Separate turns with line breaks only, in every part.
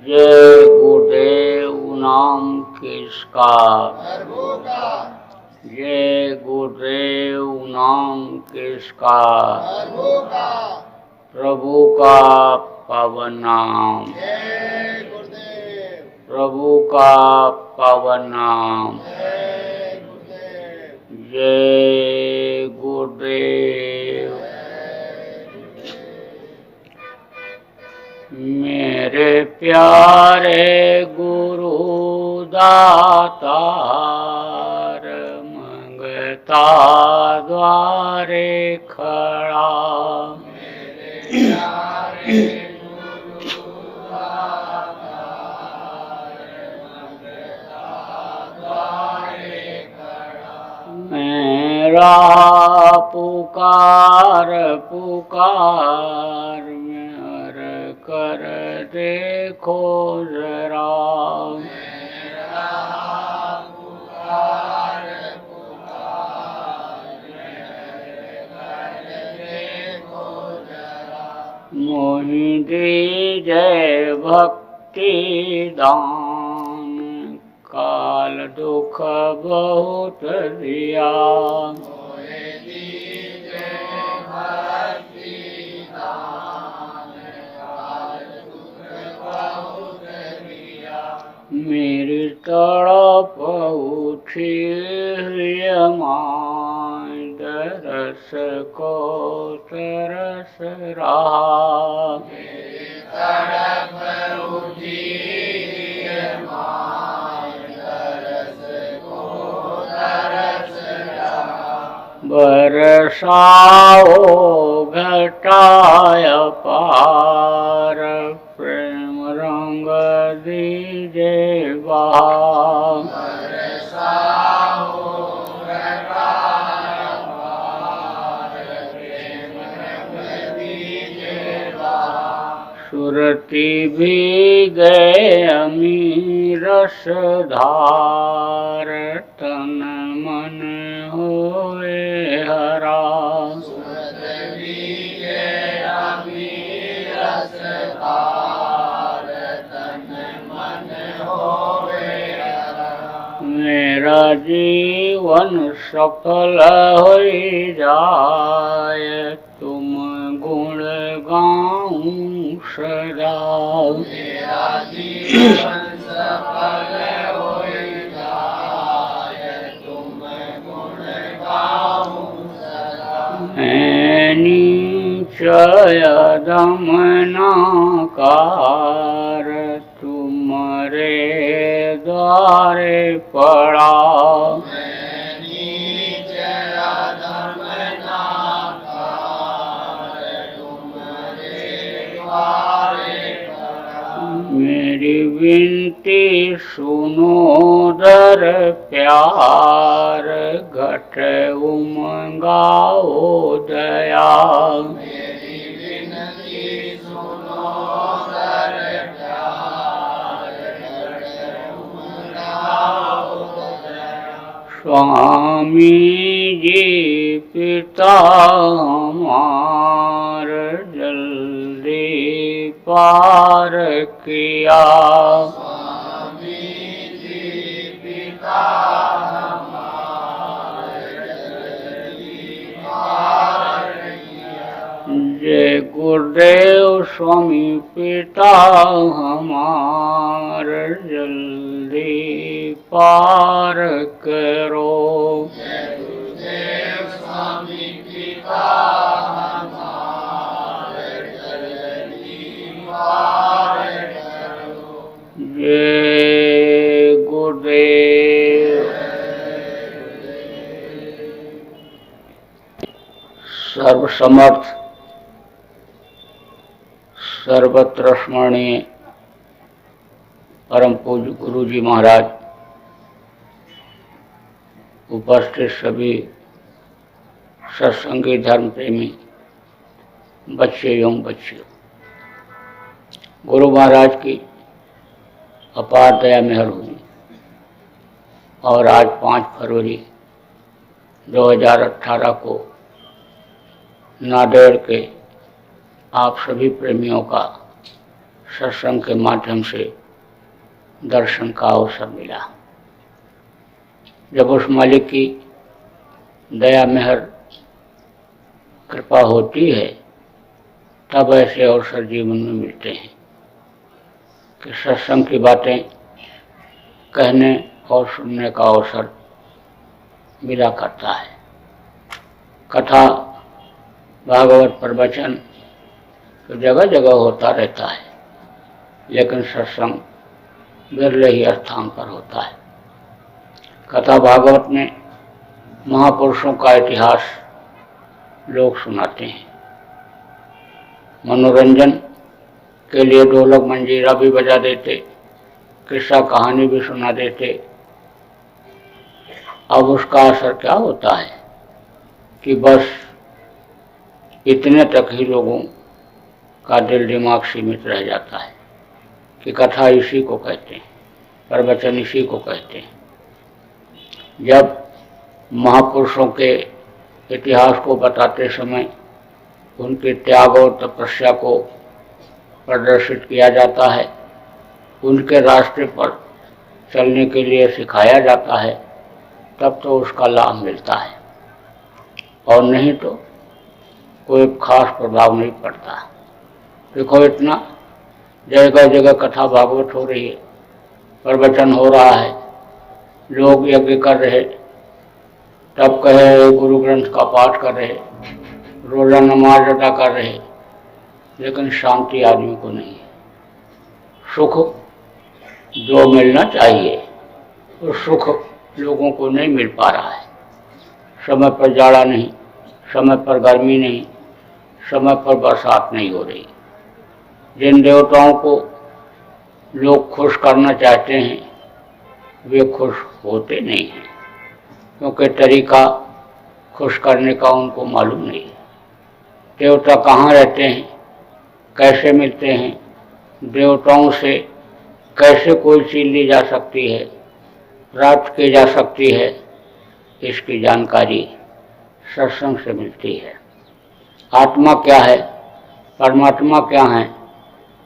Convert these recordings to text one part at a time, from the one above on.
जय गुरुदेव नाम किसका, जय गुरुदेव नाम किसका, प्रभु का पावन नाम, प्रभु का पावन नाम। जय गुरुदेव। मेरे प्यारे गुरु दातार, मंगता द्वारे खड़ा। मेरा पुकार पुकार मेर कर देखो जरा। मेरा पुकार पुकार मेर कर देखो जरा। मोहि दीजय भक्ति दान, काल दुख बहुत दिया। मोहि दीजय भक्ति दान, काल दुख बहुत दिया। मेरी तड़प उठी हृदय, दरस को तरस रहा। मेरी तड़प उठी बरसाओ घटाय पार, प्रेम रंग दीजे बहार। बरसाओ घटाय पार, प्रेम रंग दीजे बहार। सुरती भी गए अमीर रसधार, तन मन होए हरा। सुरत भीगे अमीर रसधार, तन मन होए हरा। मेरा जीवन सफल हो जाए, तुम गुण गाऊं सदा। मेरा जीवन सफल हो जाए, तुम गुण गाऊं सदा। मैं निश्चय दमनकार, तुम्हारे द्वारे पड़ा। मैं निश्चय दमनकार, तुम्हारे द्वारे पड़ा। मेरी विनती सुनो दर प्यार, घट उमंगाओ दया। मेरी विनती सुनो दर प्यार, घट उमंगाओ दया। स्वामी जी पिता हमार, जल्दी पार किया। स्वामी जी पिता हमार, जल्दी पार किया। जय गुरुदेव स्वामी पिता हमार, जल्दी पार करो। जय गुरुदेव स्वामी पिता हमार, जल्दी पार करो। जय गुरुदेव। सर्वसमर्थ सर्वत्र स्मरणीय परम पूज्य गुरु जी महाराज, उपस्थित सभी सत्संगी धर्म प्रेमी बच्चे एवं बच्चियों, गुरु महाराज की अपार दया मेहर हुई और आज 5 फरवरी 2018 को नांदेड़ के आप सभी प्रेमियों का सत्संग के माध्यम से दर्शन का अवसर मिला। जब उस मालिक की दया मेहर कृपा होती है तब ऐसे अवसर जीवन में मिलते हैं कि सत्संग की बातें कहने और सुनने का अवसर मिला करता है। कथा भागवत प्रवचन तो जगह जगह होता रहता है, लेकिन सत्संग विरले ही स्थान पर होता है। कथा भागवत में महापुरुषों का इतिहास लोग सुनाते हैं। मनोरंजन के लिए ढोलक मंजीरा भी बजा देते, किस्सा कहानी भी सुना देते। अब उसका असर क्या होता है कि बस इतने तक ही लोगों का दिल दिमाग सीमित रह जाता है कि कथा इसी को कहते हैं, प्रवचन इसी को कहते हैं। जब महापुरुषों के इतिहास को बताते समय उनके त्याग और तपस्या को प्रदर्शित किया जाता है, उनके रास्ते पर चलने के लिए सिखाया जाता है, तब तो उसका लाभ मिलता है, और नहीं तो कोई खास प्रभाव नहीं पड़ता। देखो, इतना जगह जगह कथा भागवत हो रही है, प्रवचन हो रहा है, लोग यज्ञ कर रहे, तब कहे गुरु ग्रंथ का पाठ कर रहे, रोजा नमाज अदा कर रहे, लेकिन शांति आदमी को नहीं है। सुख जो मिलना चाहिए वो सुख लोगों को नहीं मिल पा रहा है। समय पर जाड़ा नहीं, समय पर गर्मी नहीं, समय पर बरसात नहीं हो रही। जिन देवताओं को लोग खुश करना चाहते हैं वे खुश होते नहीं हैं, क्योंकि तरीका खुश करने का उनको मालूम नहीं है। देवता कहाँ रहते हैं, कैसे मिलते हैं, देवताओं से कैसे कोई चीज़ ली जा सकती है, प्राप्त की जा सकती है, इसकी जानकारी सत्संग से मिलती है। आत्मा क्या है, परमात्मा क्या है,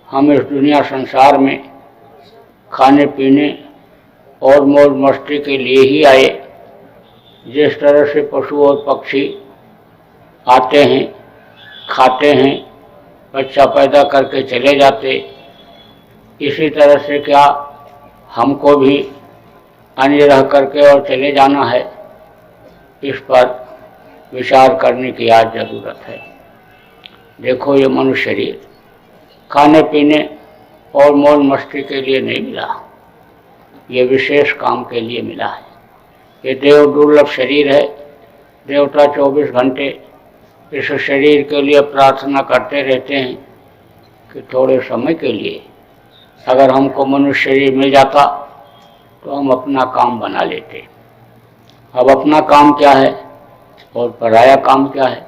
हम इस दुनिया संसार में खाने पीने और मौज मस्ती के लिए ही आए। जिस तरह से पशु और पक्षी आते हैं, खाते हैं, बच्चा पैदा करके चले जाते, इसी तरह से क्या हमको भी अन्य रह करके और चले जाना है, इस पर विचार करने की आज ज़रूरत है। देखो, ये मनुष्य शरीर खाने पीने और मौज मस्ती के लिए नहीं मिला, ये विशेष काम के लिए मिला है। ये देव दुर्लभ शरीर है। देवता 24 घंटे इस शरीर के लिए प्रार्थना करते रहते हैं कि थोड़े समय के लिए अगर हमको मनुष्य शरीर मिल जाता तो हम अपना काम बना लेते। अब अपना काम क्या है और पराया काम क्या है?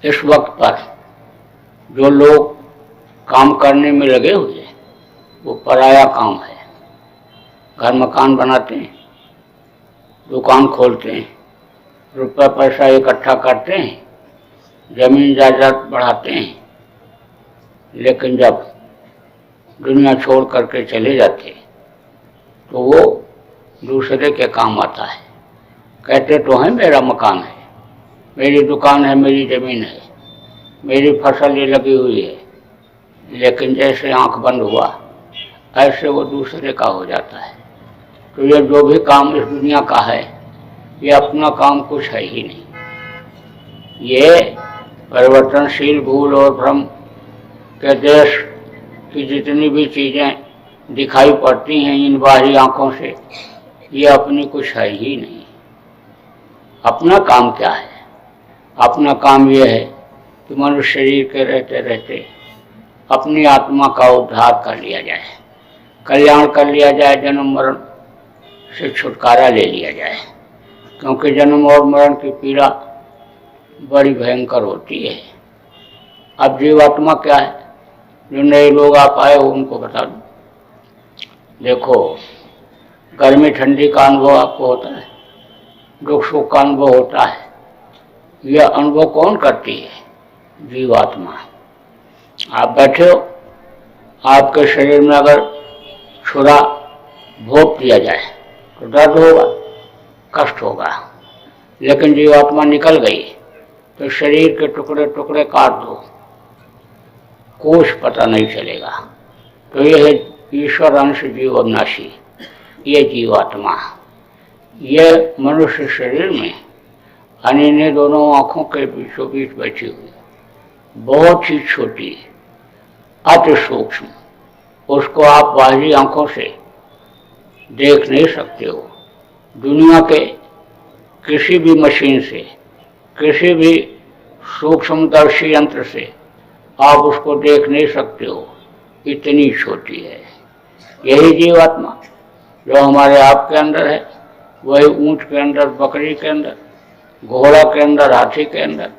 इस वक्त पर जो लोग काम करने में लगे हुए हैं वो पराया काम है। घर मकान बनाते हैं, दुकान खोलते हैं, रुपया पैसा इकट्ठा करते हैं, जमीन जायदाद बढ़ाते हैं, लेकिन जब दुनिया छोड़ करके चले जाते तो वो दूसरे के काम आता है। कहते तो हैं मेरा मकान है, मेरी दुकान है, मेरी ज़मीन है, मेरी फसल ये लगी हुई है, लेकिन जैसे आंख बंद हुआ ऐसे वो दूसरे का हो जाता है। तो ये जो भी काम इस दुनिया का है ये अपना काम कुछ है ही नहीं। ये परिवर्तनशील भूल और भ्रम के देश की जितनी भी चीज़ें दिखाई पड़ती हैं इन बाहरी आँखों से, ये अपनी कुछ है ही नहीं। अपना काम क्या है? अपना काम ये है कि मनुष्य शरीर के रहते रहते अपनी आत्मा का उद्धार कर लिया जाए, कल्याण कर लिया जाए, जन्म मरण से छुटकारा ले लिया जाए। क्योंकि जन्म और मरण की पीड़ा बड़ी भयंकर होती है। अब जीवात्मा क्या है? जो नए लोग आप आए हो उनको बता दूं। देखो, गर्मी ठंडी का अनुभव आपको होता है, दुख सुख का अनुभव होता है। यह अनुभव कौन करती है? जीवात्मा। आप बैठे हो, आपके शरीर में अगर छुरा भोंक दिया जाए तो दर्द होगा, कष्ट होगा, लेकिन जीवात्मा निकल गई तो शरीर के टुकड़े टुकड़े काट दो, कुछ पता नहीं चलेगा। तो यह है ईश्वर अंश जीव अविनाशी, ये जीवात्मा, ये मनुष्य शरीर में अनिन्य दोनों आँखों के बीचों बीच बैठी हुई, बहुत ही छोटी, अति सूक्ष्म, उसको आप बाहरी आंखों से देख नहीं सकते हो। दुनिया के किसी भी मशीन से, किसी भी सूक्ष्मदर्शी यंत्र से आप उसको देख नहीं सकते हो, इतनी छोटी है। यही जीवात्मा जो हमारे आप के अंदर है, वही ऊंट के अंदर, बकरी के अंदर, घोड़ा के अंदर, हाथी के अंदर,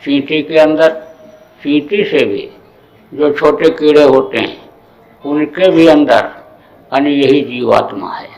चींटी के अंदर, चींटी से भी जो छोटे कीड़े होते हैं उनके भी अंदर यही जीवात्मा है।